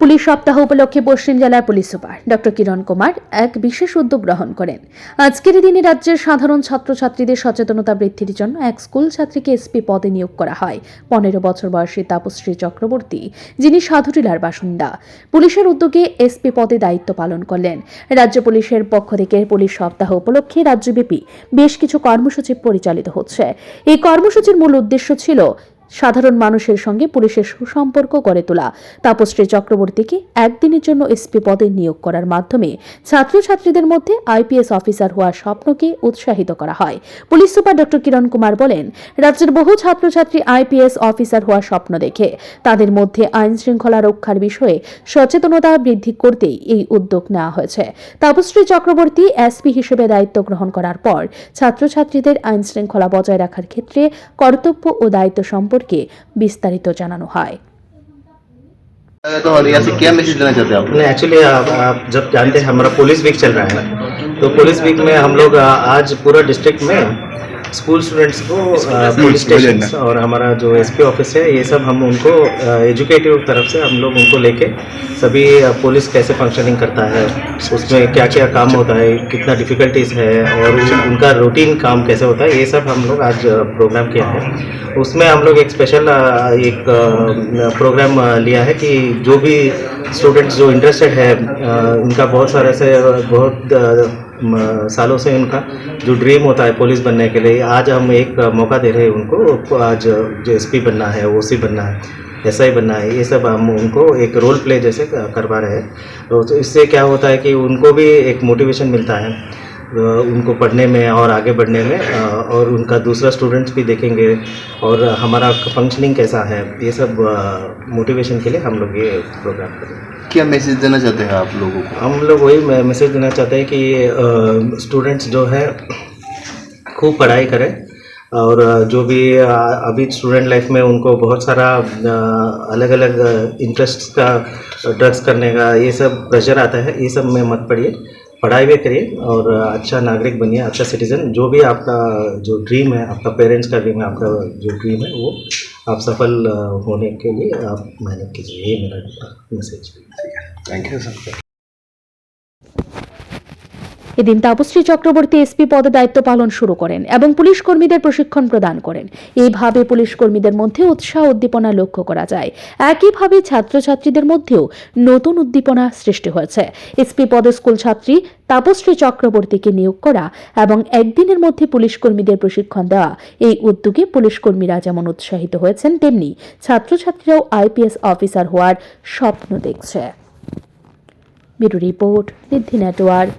Police সপ্তাহ উপলক্ষে পশ্চিম জেলার পুলিশ সুপার ডক্টর কিরণ কুমার এক বিশেষ উদ্যোগ গ্রহণ করেন। আজকের দিনে রাজ্যের সাধারণ ছাত্রছাত্রীদের সচেতনতা বৃদ্ধির জন্য এক স্কুল ছাত্রীকে এসপি পদে নিয়োগ করা হয়। 15 বছর বয়সী তাপশ্রী চক্রবর্তী, যিনি সাধুটিলার বাসিন্দা, পুলিশের উদ্যোগে এসপি পদে দায়িত্ব পালন করলেন। রাজ্য পুলিশের পক্ষ থেকে পুলিশ সপ্তাহ উপলক্ষে রাজ্যব্যাপী বেশ কিছু কর্মসূচি পরিচালিত হচ্ছে। এই কর্মসূচির মূল উদ্দেশ্য ছিল সাধারণ মানুষের সঙ্গে পুলিশের সুসম্পর্ক গড়ে তোলা। তাপশ্রী চক্রবর্তীকে একদিনের জন্য এসপি পদে নিয়োগ করার মাধ্যমে ছাত্রছাত্রীদের মধ্যে আইপিএস অফিসার হওয়ার স্বপ্নকে উৎসাহিত করা হয়। পুলিশ সুপার ডক্টর কিরণ কুমার বলেন, রাজ্যের বহু ছাত্রছাত্রী আইপিএস অফিসার হওয়ার স্বপ্ন দেখে তাদের মধ্যে আইন শৃঙ্খলা রক্ষার বিষয়ে সচেতনতা বৃদ্ধি করতেই এই উদ্যোগ নেওয়া হয়েছে। তাপশ্রী চক্রবর্তী এসপি হিসেবে দায়িত্ব গ্রহণ করার পর ছাত্রছাত্রীদের আইন শৃঙ্খলা বজায় রাখার ক্ষেত্রে কর্তব্য ও দায়িত্ব সম্পর্কে বিস্তারিত জানানো হয়। तो और यहाँ से क्या मैसेज देना चाहते हैं आप? नहीं, एक्चुअली आप जब जानते हैं हमारा पुलिस वीक चल रहा है, तो पुलिस वीक में हम लोग आज पूरा डिस्ट्रिक्ट में स्कूल स्टूडेंट्स को पुलिस स्टेशन और हमारा जो एसपी ऑफिस है, ये सब हम उनको एजुकेटिव तरफ से हम लोग उनको लेके सभी पुलिस कैसे फंक्शनिंग करता है, उसमें क्या क्या काम होता है, कितना डिफ़िकल्टीज़ है और उनका रूटीन काम कैसे होता है, ये सब हम लोग आज प्रोग्राम किया है। उसमें हम लोग एक स्पेशल एक प्रोग्राम लिया है कि जो भी स्टूडेंट्स जो इंटरेस्टेड है, उनका बहुत सारे से बहुत सालों से उनका जो ड्रीम होता है पुलिस बनने के लिए, आज हम एक मौका दे रहे हैं उनको। आज जो एसपी बनना है, ओसी बनना है, एसआई बनना है, ये सब हम उनको एक रोल प्ले जैसे करवा रहे हैं। तो इससे क्या होता है कि उनको भी एक मोटिवेशन मिलता है उनको पढ़ने में और आगे बढ़ने में, और उनका दूसरा स्टूडेंट्स भी देखेंगे और हमारा फंक्शनिंग कैसा है, ये सब मोटिवेशन के लिए हम लोग ये प्रोग्राम करें। क्या मैसेज देना चाहते हैं आप लोगों को? हम लोग वही मैसेज देना चाहते हैं कि स्टूडेंट्स जो है खूब पढ़ाई करें, और जो भी अभी स्टूडेंट लाइफ में उनको बहुत सारा अलग अलग इंटरेस्ट का ड्रग्स करने का ये सब प्रेशर आता है, ये सब में मत पड़िए, पढ़ाई भी करिए और अच्छा नागरिक बनिए, अच्छा सिटीजन। जो भी आपका जो ड्रीम है, आपका पेरेंट्स का ड्रीम है, आपका जो ड्रीम है, वो आप सफल होने के लिए आप मेहनत कीजिए। ये मेरा मैसेज। Thank you sir. এদিন তাপশ্রী চক্রবর্তী এসপি পদে দায়িত্ব পালন শুরু করেন এবং পুলিশ কর্মীদের প্রশিক্ষণ প্রদান করেন। এইভাবে পুলিশ কর্মীদের মধ্যে উৎসাহ উদ্দীপনা লক্ষ্য করা যায়। একইভাবে ছাত্রছাত্রীদের মধ্যেও নতুন উদ্দীপনা সৃষ্টি হয়েছে। এসপি পদে স্কুল ছাত্রী তাপশ্রী চক্রবর্তীকে নিয়োগ করা এবং একদিনের মধ্যে পুলিশ কর্মীদের প্রশিক্ষণ দেওয়া, এই উদ্যোগে পুলিশ কর্মীরা যেমন উৎসাহিত হয়েছেন, তেমনি ছাত্রছাত্রীরাও আইপিএস অফিসার হওয়ার স্বপ্ন দেখছে। ব্যুরো রিপোর্ট, ঋদ্ধি নেটওয়ার্ক।